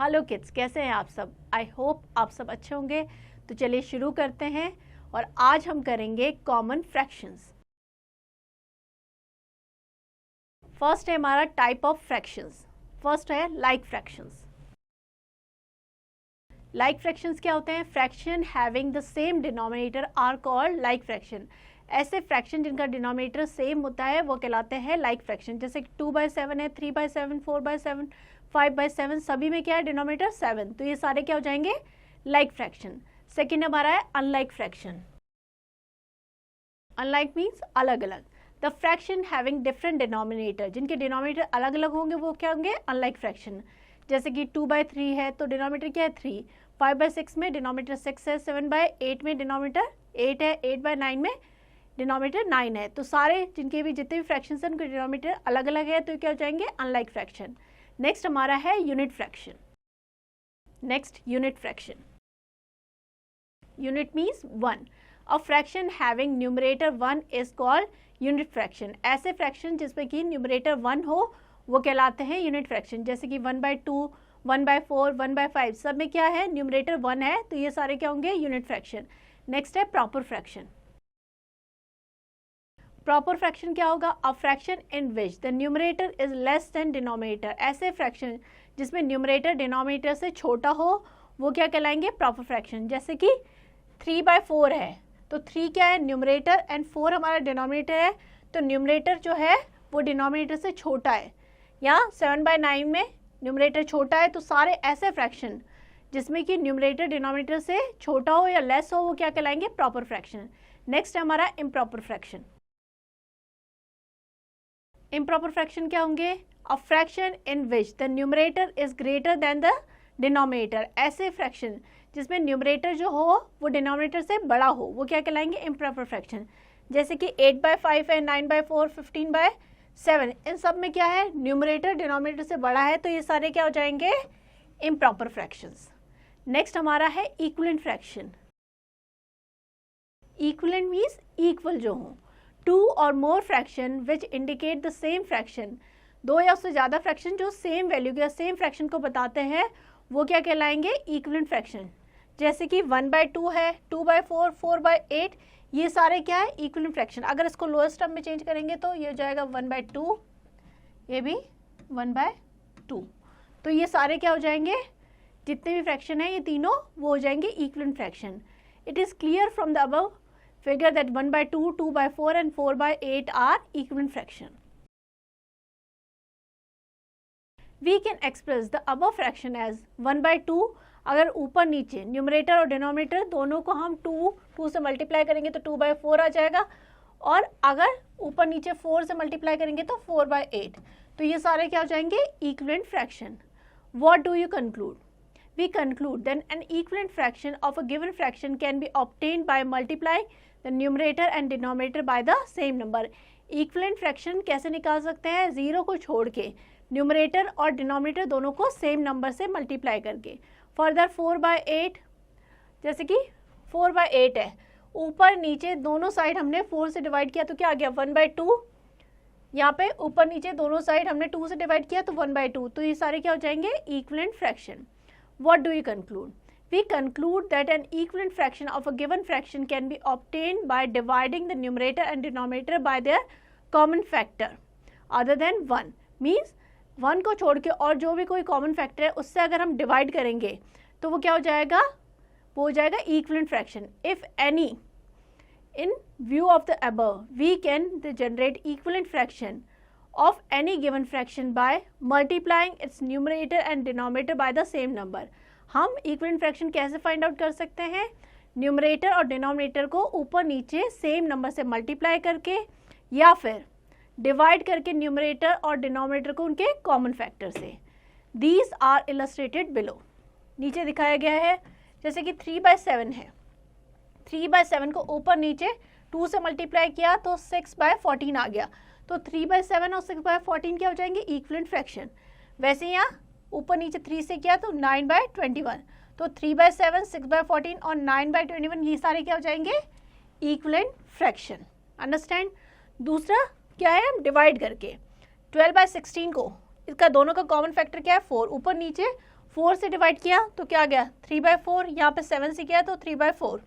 Hello kids, कैसे हैं आप सब? आई होप आप सब अच्छे होंगे। तो चलिए शुरू करते हैं और आज हम करेंगे कॉमन फ्रैक्शंस। फर्स्ट है हमारा टाइप ऑफ फ्रैक्शंस। फर्स्ट है लाइक फ्रैक्शंस। लाइक फ्रैक्शंस क्या होते हैं? Fraction having the same denominator are called like fraction. ऐसे फ्रैक्शन जिनका डिनोमिनेटर सेम होता है वो कहलाते हैं लाइक फ्रैक्शन। जैसे 2/7 है, 3/7, 4/7, 5/7, सभी में क्या है? डिनोमिनेटर 7। तो ये सारे क्या हो जाएंगे? Like fraction. सेकेंड हमारा है अनलाइक फ्रैक्शन। अनलाइक मीन्स अलग अलग। The fraction having different denominator, जिनके डिनोमिनेटर अलग अलग होंगे वो क्या होंगे? Unlike fraction. जैसे कि 2/3 है तो डिनोमिनेटर क्या है? 3। 5/6 में डिनोमिनेटर 6 है। 7/8 में डिनोमिनेटर 8 है। 8/9 में डिनोमिनेटर 9 है। तो सारे जिनके भी जितने भी फ्रैक्शंस हैं उनके डिनोमिनेटर अलग अलग है, तो क्या हो जाएंगे? Unlike fraction. नेक्स्ट हमारा है unit fraction. Next unit fraction. Unit means 1। A fraction having numerator 1 is called unit fraction. ऐसे फ्रैक्शन जिसमें कि न्यूमरेटर 1 हो वो कहलाते हैं यूनिट फ्रैक्शन। जैसे कि 1/2, 1/4, 1/5, सब में क्या है? न्यूमरेटर 1 है, तो ये सारे क्या होंगे? Unit fraction. नेक्स्ट है प्रॉपर फ्रैक्शन। प्रॉपर फ्रैक्शन क्या होगा? A fraction in which the numerator is less than denominator. ऐसे फ्रैक्शन जिसमें न्यूमरेटर डिनोमिनेटर से छोटा हो वो क्या कहलाएंगे? Proper fraction. जैसे कि 3/4 है तो 3 क्या है? न्यूमरेटर, एंड 4 हमारा डिनोमिनेटर है, तो न्यूमरेटर जो है वो डिनोमिनेटर से छोटा है। या 7/9 में न्यूमरेटर छोटा है। तो सारे ऐसे फ्रैक्शन जिसमें कि न्यूमरेटर डिनोमिनेटर से छोटा हो या लेस हो वो क्या कहलाएंगे? Proper fraction. नेक्स्ट है हमारा इम्प्रॉपर फ्रैक्शन। इम्प्रॉपर फ्रैक्शन क्या होंगे? अ fraction in which the numerator is greater then the denominator. ऐसे फ्रैक्शन जिसमें न्यूमरेटर जो हो वो डिनोमिनेटर से बड़ा हो वो क्या कहलाएंगे? Improper fraction. जैसे कि 8/5 है, 9/4, 15/7, इन सब में क्या है? न्यूमरेटर डिनोमिनेटर से बड़ा है, तो ये सारे क्या हो जाएंगे? Improper fractions. नेक्स्ट हमारा है equivalent fraction. Equivalent means equal जो हो। 2 और more fraction which indicate the same fraction. 2 या उससे ज़्यादा फ्रैक्शन जो सेम वैल्यू के सेम फ्रैक्शन को बताते हैं वो क्या कहलाएंगे? Equivalent fraction. जैसे कि 1/2 है, 2/4, 4/8, ये सारे क्या है? Equivalent fraction. अगर इसको लोएस्ट टर्म में चेंज करेंगे तो ये हो जाएगा 1/2, ये भी 1/2। तो ये सारे क्या हो जाएंगे? जितने भी फ्रैक्शन है ये तीनों वो हो जाएंगे equivalent fraction. It is clear from the above figure that 1/2, 2/4 and 4/8 are equivalent fraction. We can express the above fraction as 1/2। अगर ऊपर नीचे न्यूमरेटर और डिनोमिनेटर दोनों को हम 2 से मल्टीप्लाई करेंगे तो 2/4 आ जाएगा, और अगर ऊपर नीचे 4 से मल्टीप्लाई करेंगे तो 4/8। तो ये सारे क्या हो जाएंगे? Equivalent fraction. What do you conclude? We conclude that an equivalent fraction of a given fraction can be obtained by multiplying the numerator and denominator by the same number। Equivalent fraction कैसे निकाल सकते हैं? 0 को छोड़ के numerator और denominator दोनों को सेम नंबर से मल्टीप्लाई करके। फर्दर 4/8, जैसे कि 4/8 है, ऊपर नीचे दोनों साइड हमने 4 से डिवाइड किया तो क्या आ गया? 1/2। यहाँ पे ऊपर नीचे दोनों साइड हमने 2 से डिवाइड किया तो 1/2। तो ये सारे क्या हो जाएंगे? Equivalent fraction. What do we conclude? We conclude that an equivalent fraction of a given fraction can be obtained by dividing the numerator and denominator by their common factor other than 1। Means 1 को छोड़ के और जो भी कोई common factor है उससे अगर हम डिवाइड करेंगे तो वो क्या हो जाएगा? वो हो जाएगा equivalent fraction. If any, in view of the above, we can generate equivalent fraction of any given fraction by multiplying its numerator and denominator by the same number। हम equivalent fraction कैसे फाइंड आउट कर सकते हैं? Numerator और denominator को ऊपर नीचे same number से मल्टीप्लाई करके या फिर डिवाइड करके न्यूमरेटर और डिनोमिनेटर को उनके कॉमन फैक्टर से। These are illustrated below. नीचे दिखाया गया है। जैसे कि 3/7 है, 3/7 को ऊपर नीचे 2 से मल्टीप्लाई किया तो 6/14 आ गया। तो 3/7 और 6/14 क्या हो जाएंगे? Equivalent fraction. वैसे यहाँ ऊपर नीचे 3 से किया तो 9/21। तो 3/7, 6/14 और 9/21 ये सारे क्या हो जाएंगे? Equivalent fraction. अंडरस्टैंड? दूसरा क्या है? हम डिवाइड करके 12/16 को, इसका दोनों का कॉमन फैक्टर क्या है? 4। ऊपर नीचे 4 से डिवाइड किया तो क्या आ गया 3/4, यहाँ पे 7 से किया तो 3/4,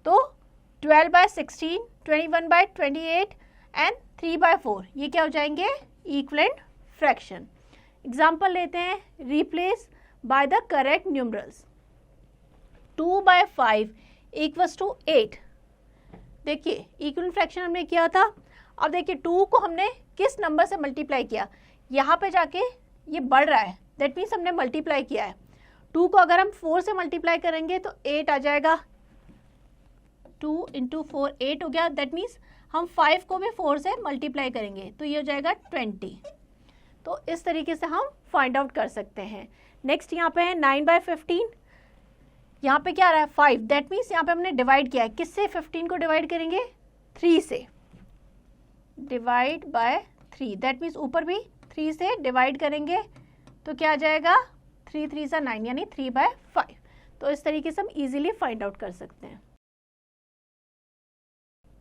तो 12/16, 21/28 एंड 3/4 ये क्या हो जाएंगे इक्विवेलेंट फ्रैक्शन। एग्जाम्पल लेते हैं, replace by the correct numerals. 2/5 equals to 8। देखिए इक्विवेलेंट फ्रैक्शन हमने किया था, अब देखिए 2 को हमने किस नंबर से मल्टीप्लाई किया, यहाँ पे जाके ये बढ़ रहा है, दैट मीन्स हमने मल्टीप्लाई किया है। 2 को अगर हम 4 से मल्टीप्लाई करेंगे तो 8 आ जाएगा, 2 × 4 8 हो गया, दैट मीन्स हम 5 को भी 4 से मल्टीप्लाई करेंगे तो ये हो जाएगा 20। तो इस तरीके से हम फाइंड आउट कर सकते हैं। नेक्स्ट यहाँ पे है 9/15, यहाँ पे क्या आ रहा है 5, दैट मीन्स यहाँ पे हमने डिवाइड किया है, किससे 15 को डिवाइड करेंगे 3 से, डिवाइड बाय 3, दैट मीन्स ऊपर भी 3 से डिवाइड करेंगे तो क्या आ जाएगा 3 3 सा 9 यानी 3/5। तो इस तरीके से हम इजीली फाइंड आउट कर सकते हैं।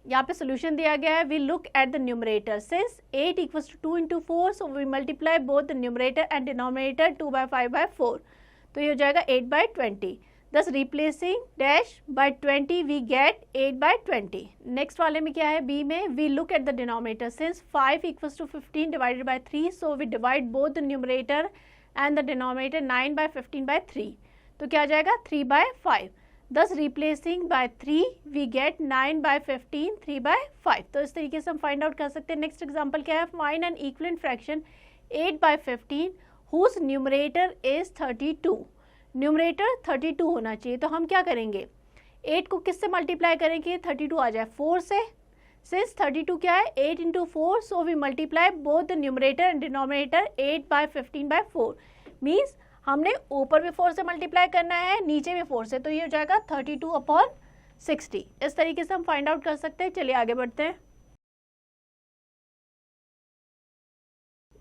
यहाँ पे सोल्यूशन दिया गया है, we look at the numerator, since 8 equals to 2 × 4 so we multiply both the numerator and denominator 2/5/4, तो ये हो जाएगा 8/20। Thus replacing dash by 20 we get 8/20। Next वाले में क्या है बी में, we look at the denominator, since 5 equals to 15 divided by 3 so we divide both the numerator and the denominator 9/15/3, तो क्या आ जाएगा 3/5। Thus replacing by 3 we get 9/15 3/5। तो इस तरीके से हम फाइंड आउट कर सकते हैं। नेक्स्ट एग्जाम्पल क्या है, find N equivalent fraction 8/15 whose numerator is 32। Numerator 32 होना चाहिए, तो हम क्या करेंगे 8 को किससे मल्टीप्लाई करेंगे 32 आ जाए 4 से, सिंस 32 क्या है 8 × 4 so we multiply both the numerator and denominator 8/15/4, means हमने ऊपर भी 4 से मल्टीप्लाई करना है नीचे भी 4 से, तो ये हो जाएगा 32/60। इस तरीके से हम फाइंड आउट कर सकते हैं। चलिए आगे बढ़ते हैं।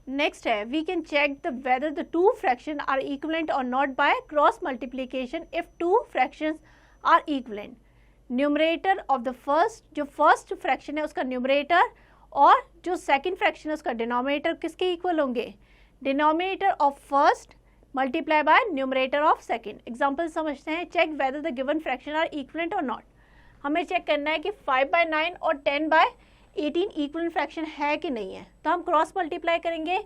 नेक्स्ट है, we can check the whether the two fraction are equivalent और not by cross multiplication if two fractions are equivalent. Numerator of the first, जो फर्स्ट फ्रैक्शन है उसका न्यूमरेटर और जो सेकंड फ्रैक्शन है उसका डिनोमिनेटर किसके इक्वल होंगे, denominator of first multiply by numerator of second. Example समझते हैं, check whether the given fraction are equivalent और नॉट। हमें चेक करना है कि 5/9 और 10/18 इक्विवेलेंट फ्रैक्शन है कि नहीं है, तो हम क्रॉस मल्टीप्लाई करेंगे।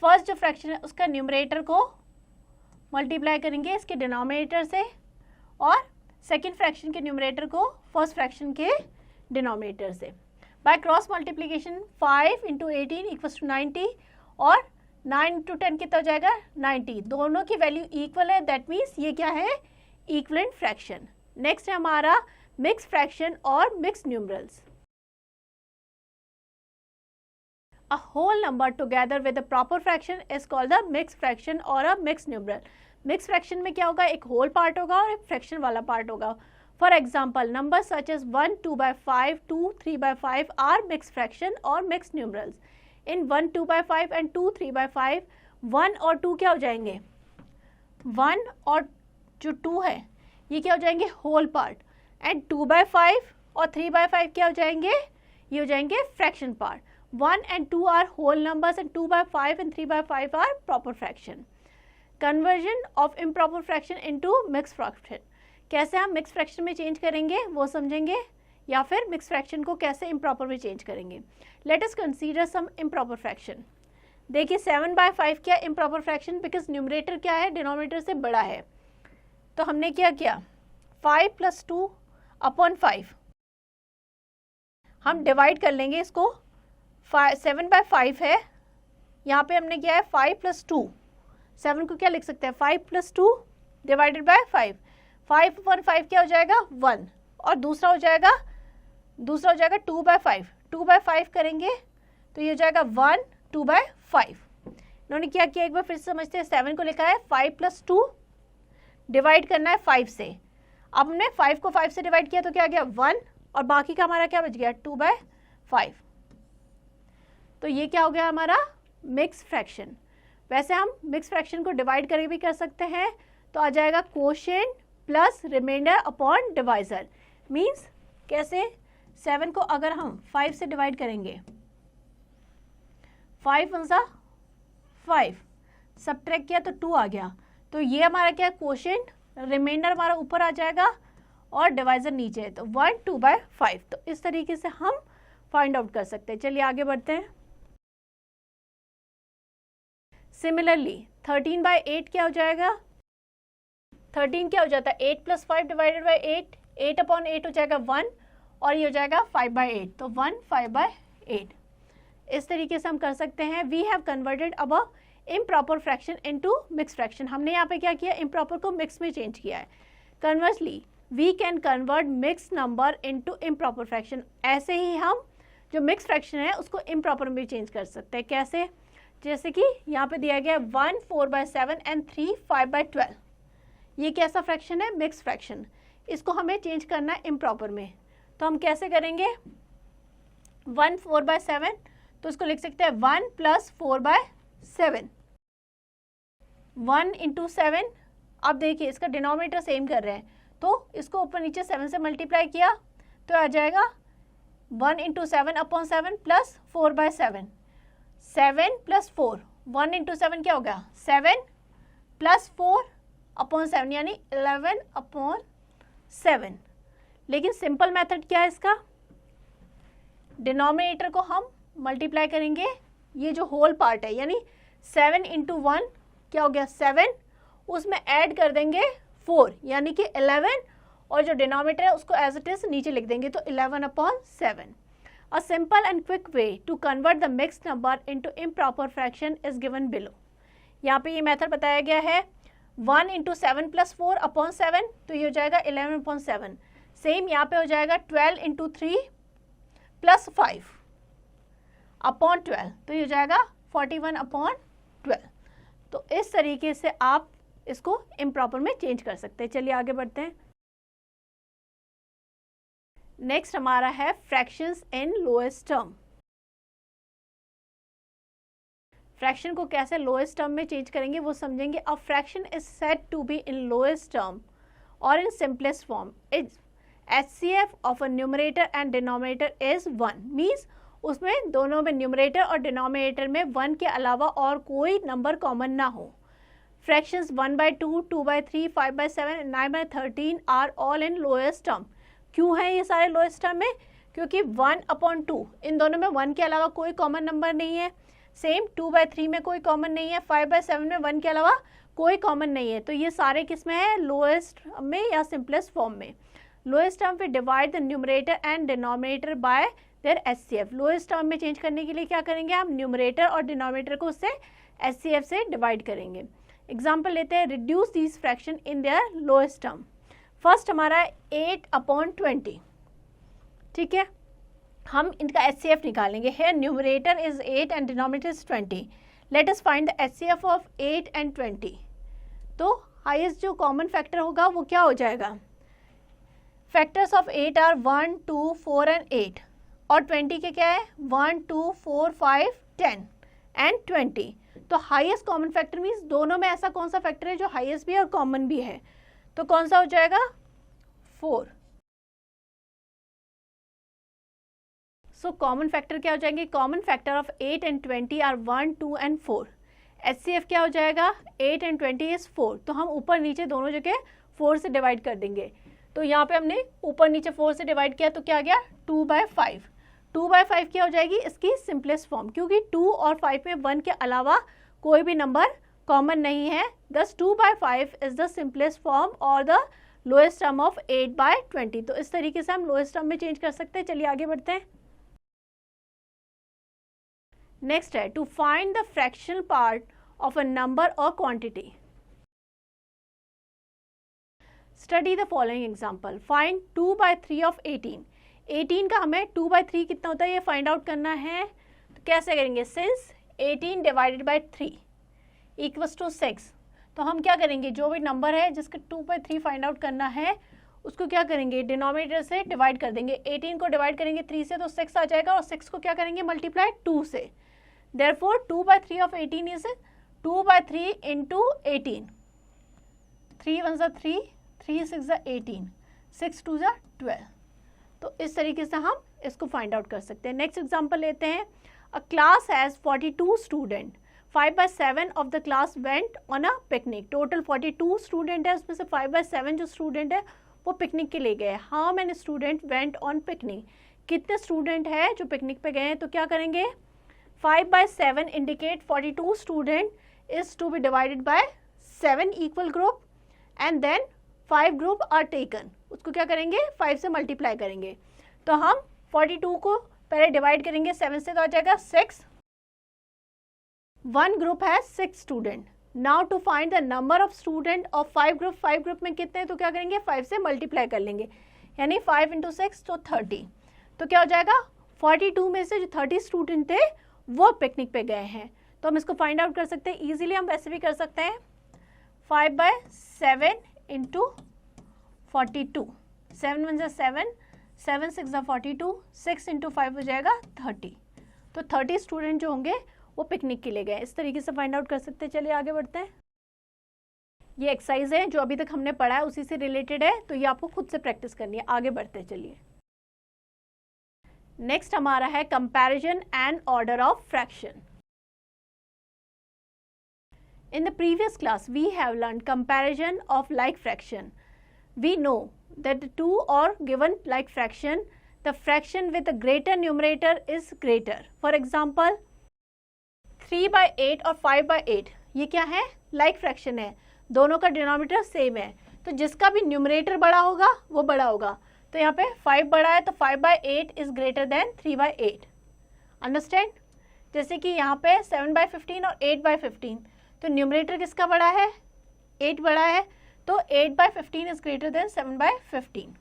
फर्स्ट जो फ्रैक्शन है उसका न्यूमरेटर को मल्टीप्लाई करेंगे इसके डिनोमिनेटर से, और सेकंड फ्रैक्शन के न्यूमरेटर को फर्स्ट फ्रैक्शन के डिनोमिनेटर से। बाय क्रॉस मल्टीप्लिकेशन 5 × 18 = 90 और 9 × 10 कितना हो जाएगा 90, दोनों की वैल्यू इक्वल है, दैट मीन्स ये क्या है इक्विवेलेंट फ्रैक्शन। नेक्स्ट है हमारा मिक्स फ्रैक्शन और mixed numerals. A whole number together with a proper fraction is called the mixed fraction or a mixed numeral। Mix fraction में क्या होगा, एक होल पार्ट होगा और एक फ्रैक्शन वाला पार्ट होगा। For example number such as 1 2/5 2 3/5 are mixed fraction और मिक्स न्यूमरल्स। इन 1 2/5 एंड 2 3/5 1 और 2 क्या हो जाएंगे, 1 और जो 2 है ये क्या हो जाएंगे होल पार्ट, एंड 2/5 और 3/5 क्या हो जाएंगे, ये हो जाएंगे fraction part. 1 and 2 are whole numbers and 2/5 and 3/5 are proper fraction। Conversion of improper fraction into mixed fraction, कैसे हम मिक्स फ्रैक्शन में चेंज करेंगे वो समझेंगे, या फिर मिक्स फ्रैक्शन को कैसे इम्प्रॉपर में चेंज करेंगे। लेट अस कंसीडर सम इम्प्रॉपर फ्रैक्शन। देखिए 7/5 क्या इम्प्रॉपर फ्रैक्शन, बिकॉज न्यूमरेटर क्या है डिनोमिनेटर से बड़ा है, तो हमने क्या किया 5 + 2/5 हम डिवाइड कर लेंगे इसको। 7/5 है, यहाँ पे हमने किया है 5 + 2, 7 को क्या लिख सकते हैं 5 + 2 डिवाइडेड बाय 5, 5/5 क्या हो जाएगा 1, और दूसरा हो जाएगा 2/5, 2/5 करेंगे तो ये हो जाएगा 1 2/5। इन्होंने क्या किया एक बार फिर से समझते हैं, 7 को लिखा है 5 + 2 डिवाइड करना है 5 से। अब हमने 5 को 5 से डिवाइड किया तो क्या आ गया 1, और बाकी का हमारा क्या बच गया 2/5। तो ये क्या हो गया हमारा मिक्स फ्रैक्शन। वैसे हम मिक्स फ्रैक्शन को डिवाइड करके भी कर सकते हैं, तो आ जाएगा quotient plus remainder upon divisor. Means कैसे, 7 को अगर हम 5 से डिवाइड करेंगे, 5 × 5 सब्ट्रैक्ट किया तो 2 आ गया, तो ये हमारा क्या है, क्वोशिएंट, रिमाइंडर हमारा ऊपर आ जाएगा और डिवाइजर नीचे है, तो 1 2/5। तो इस तरीके से हम फाइंड आउट कर सकते हैं। चलिए आगे बढ़ते हैं। सिमिलरली 13/8 क्या हो जाएगा, 13 क्या हो जाता है, 8 + 5 डिवाइडेड बाई 8, 8/8 हो जाएगा 1, और ये हो जाएगा 5/8, तो 1 5/8। इस तरीके से हम कर सकते हैं। We have converted above improper fraction into mixed fraction. हमने यहाँ पे क्या किया, इम्प्रॉपर को मिक्स में चेंज किया है। Conversely we can convert mixed number into improper fraction. ऐसे ही हम जो मिक्स फ्रैक्शन है उसको इम्प्रॉपर में चेंज कर सकते हैं। कैसे, जैसे कि यहाँ पे दिया गया 1 4/7 एंड 3 5/12। ये कैसा फ्रैक्शन है, मिक्स फ्रैक्शन। इसको हमें चेंज करना है इम्प्रॉपर में। तो हम कैसे करेंगे, 1 4/7, तो इसको लिख सकते हैं 1 + 4/7, 1 × 7। अब देखिए इसका डिनोमिनेटर सेम कर रहे हैं, तो इसको ऊपर नीचे 7 से मल्टीप्लाई किया तो आ जाएगा 1 × 7/7 + 4/7, 7 + 4, 1 × 7 क्या हो गया, 7 + 4/7 यानी 11/7। लेकिन सिंपल मेथड क्या है इसका, डिनोमिनेटर को हम मल्टीप्लाई करेंगे, ये जो होल पार्ट है यानी 7 × 1 क्या हो गया 7, उसमें ऐड कर देंगे 4 यानी कि 11, और जो डिनोमिनेटर है उसको एज इट इज नीचे लिख देंगे, तो 11/7। A simple and quick way to convert the mixed number into improper fraction is given below. यहाँ पे ये मेथड बताया गया है, 1 × 7 + 4/7, तो ये हो जाएगा 11/7। सेम यहाँ पे हो जाएगा 12 × 3 + 5/12, तो ये हो जाएगा 41/12। तो इस तरीके से आप इसको इम्प्रॉपर में चेंज कर सकते हैं। चलिए आगे बढ़ते हैं। नेक्स्ट हमारा है fractions in lowest term. Fraction को कैसे लोएस्ट टर्म में चेंज करेंगे वो समझेंगे। A fraction is said to be in lowest term और in simplest form is HCF of a numerator and denominator is 1। Means उसमें दोनों में न्यूमरेटर और डिनोमिनेटर में 1 के अलावा और कोई नंबर कॉमन ना हो। Fractions 1/2, 2/3, 5/7 and 9/13 are all in lowest term. क्यों है ये सारे लोएस्ट टर्म में, क्योंकि 1/2 इन दोनों में 1 के अलावा कोई कॉमन नंबर नहीं है। सेम 2/3 में कोई कॉमन नहीं है, 5/7 में 1 के अलावा कोई कॉमन नहीं है। तो ये सारे किस में है, लोएस्ट में या सिंपलेस्ट फॉर्म में। लोएस्ट टर्म पे divide the numerator and denominator by there HCF। Lowest term में चेंज करने के लिए क्या करेंगे, हम न्यूमरेटर और डिनोमिनेटर को उससे HCF से डिवाइड करेंगे। एग्जाम्पल लेते हैं, reduce these fraction in their lowest term. First हमारा 8/20, ठीक है, हम इनका HCF निकालेंगे। है numerator is 8 and denominator is 20। Let us find the HCF of 8 and 20। तो हाईएस्ट जो कॉमन फैक्टर होगा वो क्या हो जाएगा, फैक्टर्स ऑफ 8 आर 1 2 4 एंड 8, और 20 के क्या है 1 2 4 5 10 एंड 20। तो हाईएस्ट कॉमन फैक्टर मीन्स दोनों में ऐसा कौन सा फैक्टर है जो हाईएस्ट भी है और कॉमन भी है, तो कौन सा हो जाएगा 4। सो कॉमन फैक्टर क्या हो जाएंगे, common factor of 8 and 20 are 1 2 and 4। HCF क्या हो जाएगा, 8 एंड 20 इज 4। तो हम ऊपर नीचे दोनों जगह 4 से डिवाइड कर देंगे। तो यहाँ पे हमने ऊपर नीचे 4 से डिवाइड किया तो क्या आ गया 2/5। 2/5 क्या हो जाएगी इसकी सिंपलेस्ट फॉर्म, क्योंकि 2 और 5 में 1 के अलावा कोई भी नंबर कॉमन नहीं है। दस 2/5 इज द सिंपलेस्ट फॉर्म और द लोएस्ट टर्म ऑफ 8/20। तो इस तरीके से हम लोएस्ट टर्म में चेंज कर सकते हैं। चलिए आगे बढ़ते हैं। नेक्स्ट है to find the fractional part of a number और quantity. Study the following example. Find 2/3 of 18। 18 का हमें 2/3 कितना होता है ये फाइंड आउट करना है। तो कैसे करेंगे, since 18 divided by 3 equals to 6, तो हम क्या करेंगे, जो भी नंबर है जिसका 2/3 फाइंड आउट करना है उसको क्या करेंगे, डिनोमिनेटर से डिवाइड कर देंगे। 18 को डिवाइड करेंगे 3 से तो 6 आ जाएगा, और 6 को क्या करेंगे मल्टीप्लाई 2 से। Therefore 2/3 of 18 is 2/3 into 18। 3 1 ज़ा 3, 3 6 ज़ा 18, 6 2 ज़ा 12। तो इस तरीके से हम इसको फाइंड आउट कर सकते हैं। नेक्स्ट एग्जाम्पल लेते हैं। अ class has 42 student, 5/7 of the class went on a picnic. Total 42 student है, उसमें से 5/7 जो स्टूडेंट है वो पिकनिक के लिए गए। How many student went on picnic, कितने स्टूडेंट हैं जो पिकनिक पे गए हैं। तो क्या करेंगे, 5/7 indicate 42 student is to be divided by 7 equal group and then 5 group are taken. उसको क्या करेंगे, 5 से मल्टीप्लाई करेंगे। तो हम 42 को पहले डिवाइड करेंगे 7 से, तो आ जाएगा 6। 1 ग्रुप है 6 student. Now to find the number of student of 5 group, 5 group में कितने हैं, तो क्या करेंगे 5 से मल्टीप्लाई कर लेंगे, यानी 5 × 6 तो 30। तो क्या हो जाएगा, 42 में से जो 30 स्टूडेंट थे वो पिकनिक पे गए हैं। तो हम इसको फाइंड आउट कर सकते हैं इजीली, हम वैसे भी कर सकते हैं 5/7 × 42, 7 × 1 = 7, 7 × 6 = 42, 6 × 5 हो जाएगा 30। तो 30 स्टूडेंट जो होंगे वो पिकनिक के लिए गए। इस तरीके से फाइंड आउट कर सकते हैं। चलिए आगे बढ़ते हैं। ये एक्सरसाइज है जो अभी तक हमने पढ़ा है उसी से रिलेटेड है, तो ये आपको खुद से प्रैक्टिस करनी है। आगे बढ़ते हैं, चलिए। नेक्स्ट हमारा है comparison and order of fraction. In the previous class, we have learned comparison of like fraction. We know that the two or given like fraction, the fraction with the greater numerator is greater. For example, 3/8 और 5/8 ये क्या है, like fraction है, दोनों का denominator same है, तो जिसका भी न्यूमरेटर बड़ा होगा वो बड़ा होगा। तो यहाँ पे 5 बड़ा है तो 5/8 इज ग्रेटर देन 3/8। अंडरस्टैंड? जैसे कि यहाँ पे 7/15 और 8/15, तो न्यूमरेटर किसका बड़ा है, 8 बड़ा है, तो 8/15 इज ग्रेटर देन 7/15।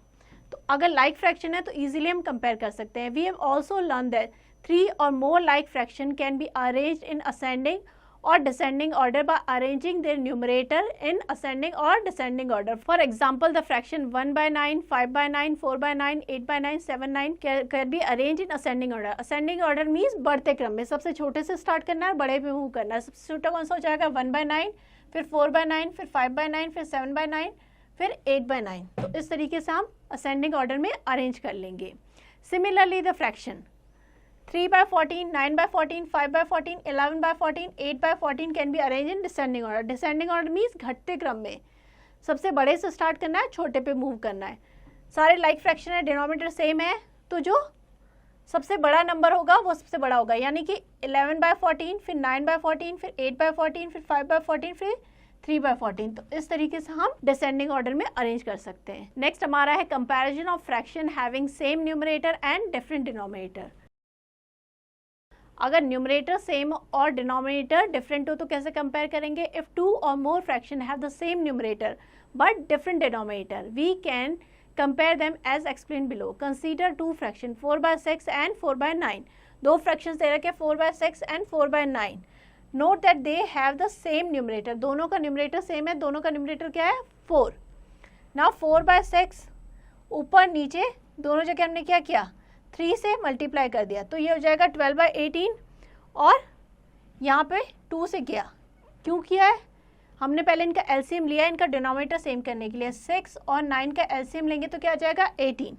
तो अगर लाइक फ्रैक्शन है तो इजीली हम कंपेयर कर सकते हैं। We have also learn that 3 or more like fraction can be arranged in ascending or descending order by arranging their numerator in ascending or descending order. For example, the fraction 1/9, 5/9, 4/9, 8/9, 7/9 can be arranged in ascending order. Ascending order means बढ़ते क्रम में, सबसे छोटे से start करना है, बड़े पे मूव करना है। सबसे छोटा कौन सा हो जाएगा, 1/9, फिर 4/9, फिर 5/9, फिर 7/9, फिर 8/9। तो इस तरीके से हम ascending order में अरेंज कर लेंगे। Similarly, the fraction 3/14, 9/14, 5/14, 11/14, 8/14 can be arranged in descending order. Descending order means घटते क्रम में, सबसे बड़े से स्टार्ट करना है, छोटे पे मूव करना है। सारे लाइक फ्रैक्शन है, डिनोमिनेटर सेम है, तो जो सबसे बड़ा नंबर होगा वो सबसे बड़ा होगा, यानी कि 11/14, फिर 9/14, फिर 8/14, फिर 5/14, फिर 3/14। तो इस तरीके से हम डिसेंडिंग ऑर्डर में अरेंज कर सकते हैं। नेक्स्ट हमारा है comparison of fraction having same numerator and different denominator. अगर न्यूमरेटर सेम और डिनोमिनेटर डिफरेंट हो तो कैसे कंपेयर करेंगे, if 2 or more fraction have the same numerator but different denominator, we can compare them as explained below. Consider two fraction 4/6 and 4/9. दो fractions दे रखे 4/6 and 4/9. Note that they have the same numerator. दोनों का numerator same है, दोनों का numerator क्या है, 4. Now 4/6 ऊपर नीचे दोनों जगह हमने क्या किया, 3 से मल्टीप्लाई कर दिया, तो ये हो जाएगा 12/18। और यहाँ पे 2 से किया, क्यों किया है, हमने पहले इनका एलसीएम लिया, इनका डिनोमिनेटर सेम करने के लिए। 6 और 9 का एलसीएम लेंगे तो क्या आ जाएगा, 18।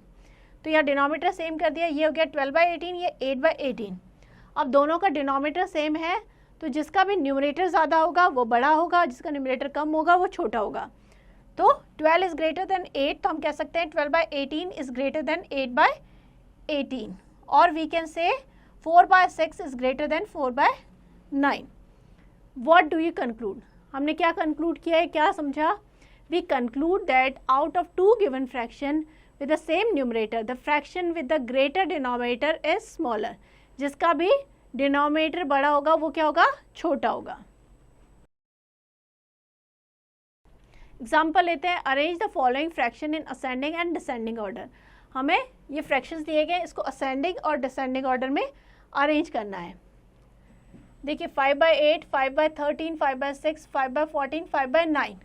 तो यहाँ डिनोमिनेटर सेम कर दिया, ये हो गया 12/18, ये 8/18। अब दोनों का डिनोमिनेटर सेम है, तो जिसका भी न्यूमरेटर ज़्यादा होगा वो बड़ा होगा, जिसका न्यूमरेटर कम होगा वो छोटा होगा। तो 12 इज़ ग्रेटर देन 8, तो हम कह सकते हैं 12/18 इज़ ग्रेटर देन 8/18, और we can say 4/6 is greater than 4/9। What do you conclude, हमने क्या कंक्लूड किया है, क्या समझा, we conclude that out of 2 given fraction with the same numerator the fraction with the greater denominator is smaller. जिसका भी denominator बड़ा होगा वो क्या होगा, छोटा होगा। एग्जाम्पल लेते हैं, arrange the following fraction in ascending and descending order. हमें ये फ्रैक्शंस दिए गए, इसको असेंडिंग और डिसेंडिंग ऑर्डर में अरेंज करना है। देखिए 5/8, 5/13, 5/6, 5/14, 5/9,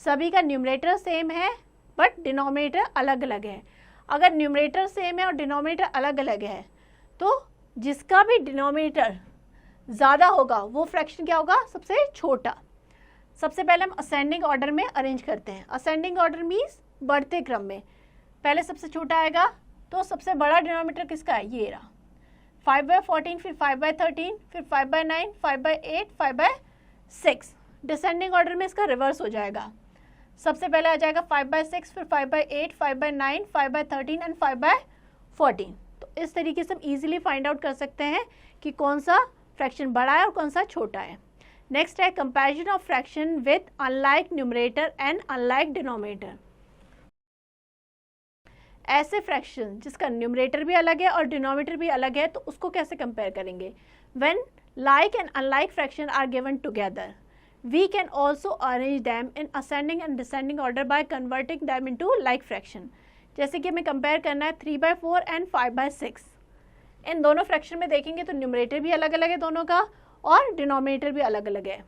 सभी का न्यूमरेटर सेम है बट डिनोमिनेटर अलग अलग है। अगर न्यूमरेटर सेम है और डिनोमिनेटर अलग अलग है तो जिसका भी डिनोमिनेटर ज़्यादा होगा वो फ्रैक्शन क्या होगा, सबसे छोटा। सबसे पहले हम असेंडिंग ऑर्डर में अरेंज करते हैं। असेंडिंग ऑर्डर मीन्स बढ़ते क्रम में, पहले सबसे छोटा आएगा तो सबसे बड़ा डिनोमिनेटर किसका है, ये रहा, 5/14, फिर 5/13, फिर 5/9, 5/8, 5/6। डिसेंडिंग ऑर्डर में इसका रिवर्स हो जाएगा। सबसे पहले आ जाएगा 5/6, फिर 5/8, 5/9, 5/13 एंड 5/14। तो इस तरीके से हम इजीली फाइंड आउट कर सकते हैं कि कौन सा फ्रैक्शन बड़ा है और कौन सा छोटा है। नेक्स्ट है comparison of fraction with unlike numerator and unlike denominator. ऐसे फ्रैक्शन जिसका न्यूमरेटर भी अलग है और डिनोमिनेटर भी अलग है, तो उसको कैसे कंपेयर करेंगे? When like and unlike fraction are given together, we can also arrange them in ascending and descending order by converting them into like fraction। जैसे कि हमें कंपेयर करना है 3/4 एंड 5/6। इन दोनों फ्रैक्शन में देखेंगे तो न्यूमरेटर भी अलग अलग है दोनों का और डिनोमिनेटर भी अलग अलग है।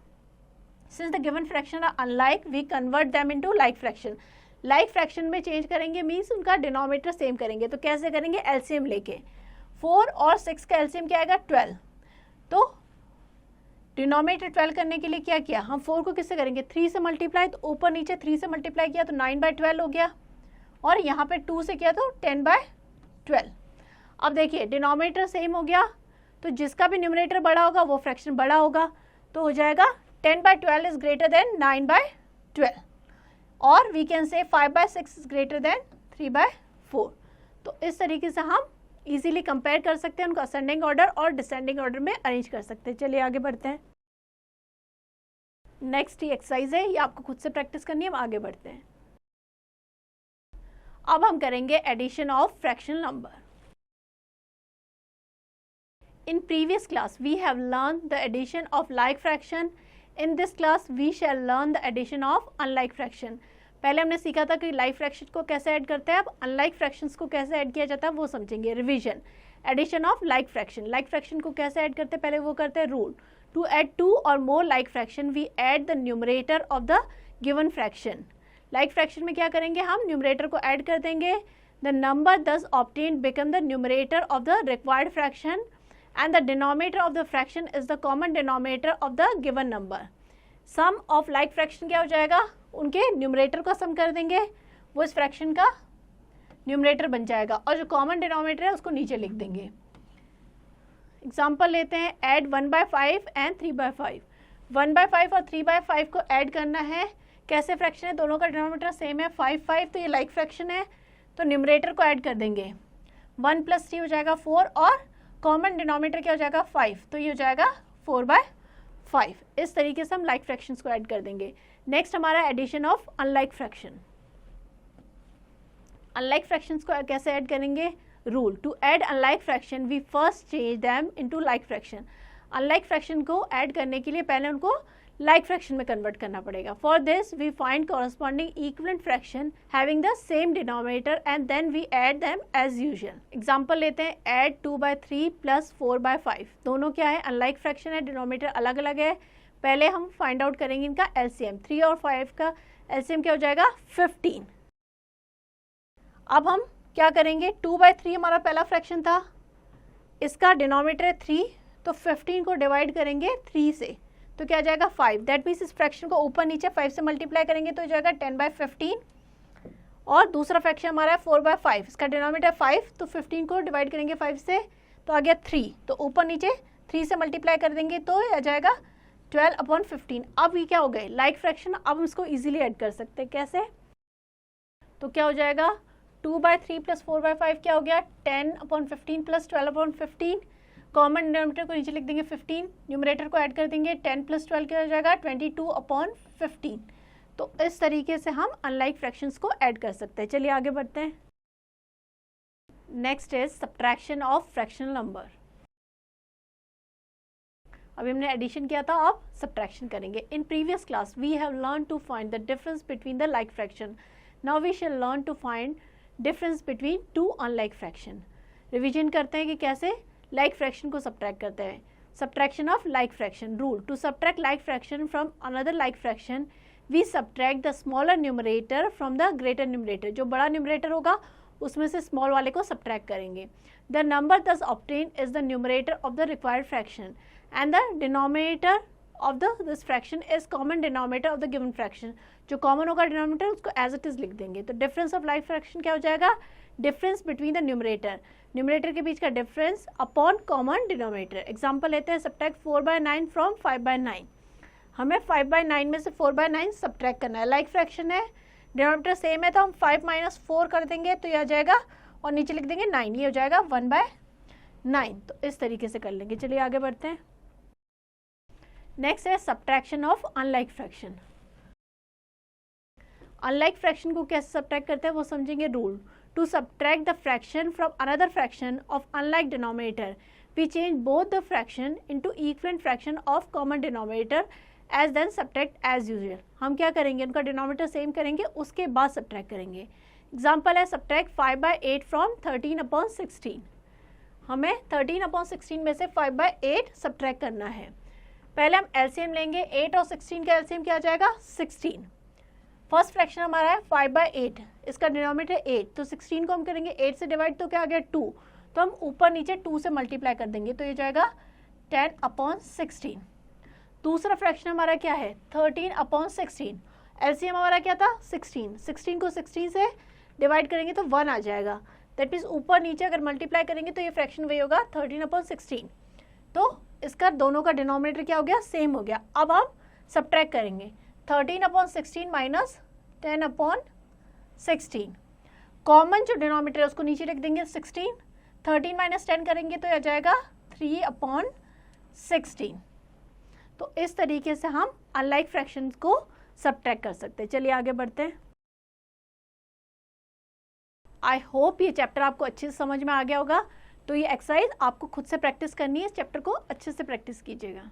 Since the given fraction are unlike, we convert them into like fraction. Like fraction में चेंज करेंगे मीन्स उनका डिनोमिनेटर सेम करेंगे। तो कैसे करेंगे? एलसीएम लेके। 4 और 6 का एलसीएम क्या आएगा? 12। तो डिनोमिनेटर 12 करने के लिए क्या किया? हम 4 को किससे करेंगे? 3 से मल्टीप्लाई। तो ऊपर नीचे 3 से मल्टीप्लाई किया तो 9/12 हो गया, और यहाँ पे 2 से किया तो 10/12। अब देखिए डिनोमिनेटर सेम हो गया, तो जिसका भी न्यूमरेटर बड़ा होगा वो फ्रैक्शन बड़ा होगा। तो हो जाएगा 10/12 इज ग्रेटर देन 9/12, और वी कैन से 5/6 इज ग्रेटर देन 3/4। तो इस तरीके से हम इजीली कंपेयर कर सकते हैं, उनको असेंडिंग ऑर्डर और डिसेंडिंग ऑर्डर में अरेंज कर सकते हैं। चलिए आगे बढ़ते हैं। नेक्स्ट ये एक्सरसाइज है, ये आपको खुद से प्रैक्टिस करनी है। हम आगे बढ़ते हैं। अब हम करेंगे addition of fractional number. In previous class we have learn the addition of like fraction. In this class we shall learn the addition of unlike fraction. पहले हमने सीखा था कि लाइक फ्रैक्शन को कैसे ऐड करते हैं, अब अनलाइक फ्रैक्शंस को कैसे ऐड किया जाता है वो समझेंगे। Revision, addition of like fraction. Like fraction को कैसे ऐड करते हैं? पहले वो करते हैं रूल। टू ऐड 2 और more like fraction we add the numerator of the given fraction. Like fraction में क्या करेंगे? हम न्यूमरेटर को ऐड कर देंगे। The number thus obtained become the numerator of the required fraction and the denominator of the fraction is the common denominator of the given number. Sum of like fraction क्या हो जाएगा? उनके numerator को सम कर देंगे, वो इस फ्रैक्शन का न्यूमरेटर बन जाएगा, और जो कॉमन डिनोमिनेटर है उसको नीचे लिख देंगे। एग्जांपल लेते हैं, ऐड 1/5 एंड 3/5। 1/5 और 3/5 को ऐड करना है। कैसे फ्रैक्शन है? दोनों का डिनोमिनेटर सेम है 5/5, तो ये लाइक फ्रैक्शन है, तो न्यूमरेटर को ऐड कर देंगे। 1 + 3 हो जाएगा 4, और कॉमन डिनोमिनेटर क्या हो जाएगा? 5, तो ये हो जाएगा 4/5। इस तरीके से हम लाइक फ्रैक्शंस को ऐड कर देंगे। नेक्स्ट हमारा addition of unlike fraction. Unlike fractions को कैसे ऐड करेंगे? Rule, to add unlike fraction we first change them into like fraction. Unlike fraction को ऐड करने के लिए पहले उनको लाइक फ्रैक्शन में कन्वर्ट करना पड़ेगा। For this we find corresponding equivalent fraction having the same denominator and then we add them as usual. Example लेते हैं, ऐड 2/3 + 4/5। दोनों क्या है? अनलाइक फ्रैक्शन है, डिनोमिनेटर अलग अलग है। पहले हम फाइंड आउट करेंगे इनका एलसीएम। 3 और 5 का एलसीएम क्या हो जाएगा? 15। अब हम क्या करेंगे? 2/3 हमारा पहला फ्रैक्शन था, इसका डिनोमिनेटर है 3, तो 15 को डिवाइड करेंगे 3 से, तो क्या आ जाएगा? 5। दैट मीन्स इस फ्रैक्शन को ऊपर नीचे 5 से मल्टीप्लाई करेंगे तो हो जाएगा 10/15। और दूसरा फ्रैक्शन हमारा है 4/5, इसका डिनोमिनेटर 5, तो 15 को डिवाइड करेंगे 5 से, तो आ गया 3, तो ऊपर नीचे 3 से मल्टीप्लाई कर देंगे तो आ जाएगा 12/15। अब ये क्या हो गए? Like fraction. अब हम इसको इजीली ऐड कर सकते हैं। कैसे? तो क्या हो जाएगा? 2/3 + 4/5 क्या हो गया? 10/15 + 12/15। कॉमन डिनोमिनेटर को नीचे लिख देंगे 15, न्यूमरेटर को ऐड कर देंगे 10 + 12 क्या हो जाएगा? 22/15। तो इस तरीके से हम अनलाइक फ्रैक्शंस को ऐड कर सकते हैं। चलिए आगे बढ़ते हैं। Next is subtraction of fractional number. अभी हमने एडिशन किया था, अब सब्ट्रैक्शन करेंगे। In previous class we have learn to find the difference between the like fraction. Now we shall learn to find difference between 2 unlike fraction. Revision करते हैं कि कैसे लाइक फ्रैक्शन को सब्ट्रैक्ट करते हैं। Subtraction of like fraction. Rule, to subtract like fraction from another like fraction we subtract the smaller numerator from the greater numerator. जो बड़ा numerator होगा उसमें से स्मॉल वाले को सब्ट्रैक्ट करेंगे। द नंबर दस obtain is the numerator of the required fraction and the denominator of the this fraction is common denominator of the given fraction, जो कॉमन होगा डिनोमिनेटर उसको एज इट इज लिख देंगे। तो डिफरेंस ऑफ लाइक फ्रैक्शन क्या हो जाएगा, difference between the numerator के बीच का difference upon common denominator. Example लेते हैं, सब्ट्रैक्ट 4/9 फ्रॉम 5/9। हमें 5/9 में से 4/9 सब्ट्रैक्ट करना है, लाइक फ्रैक्शन है, डिनोमिनेटर सेम है, तो हम 5 - 4 कर देंगे तो ये आ जाएगा, और नीचे लिख देंगे 9, ये हो जाएगा 1/9। तो इस तरीके से कर लेंगे। चलिए आगे बढ़ते हैं। नेक्स्ट है subtraction of unlike fraction. Unlike fraction को कैसे सब्ट्रैक्ट करते हैं वो समझेंगे। Rule to subtract the fraction from another fraction of unlike denominator, we change both the fraction into equivalent fraction of common denominator as then subtract as usual. हम क्या करेंगे, उनका डिनोमिनेटर सेम करेंगे, उसके बाद सब्ट्रैक्ट करेंगे। एग्जाम्पल है subtract 5/8 from 13/16। हमें 13/16 में से 5/8 सब्ट्रैक्ट करना है। पहले हम एलसीएम लेंगे, 8 और 16 का एलसीएम क्या आ जाएगा 16। फर्स्ट फ्रैक्शन हमारा है 5/8, इसका डिनोमिनेटर 8, तो 16 को हम करेंगे 8 से डिवाइड, तो क्या आ गया 2, तो हम ऊपर नीचे 2 से मल्टीप्लाई कर देंगे, तो ये जाएगा 10/16। दूसरा फ्रैक्शन हमारा क्या है 13/16, एलसीएम हमारा क्या था 16, 16 को 16 से डिवाइड करेंगे तो 1 आ जाएगा। दैट मीन्स ऊपर नीचे अगर मल्टीप्लाई करेंगे तो ये फ्रैक्शन वही होगा 13/16। तो इसका दोनों का डिनोमिनेटर क्या हो गया, सेम हो गया। अब हम सब्ट्रैक्ट करेंगे 13/16 माइनस 10/16। कॉमन जो डिनोमिनेटर है उसको नीचे लिख देंगे 16, 13 - 10 करेंगे तो यह जाएगा 3/16। तो इस तरीके से हम अनलाइक फ्रैक्शंस को सब्ट्रैक्ट कर सकते हैं। चलिए आगे बढ़ते हैं। आई होप ये चैप्टर आपको अच्छे से समझ में आ गया होगा। तो ये एक्सरसाइज आपको खुद से प्रैक्टिस करनी है, इस चैप्टर को अच्छे से प्रैक्टिस कीजिएगा।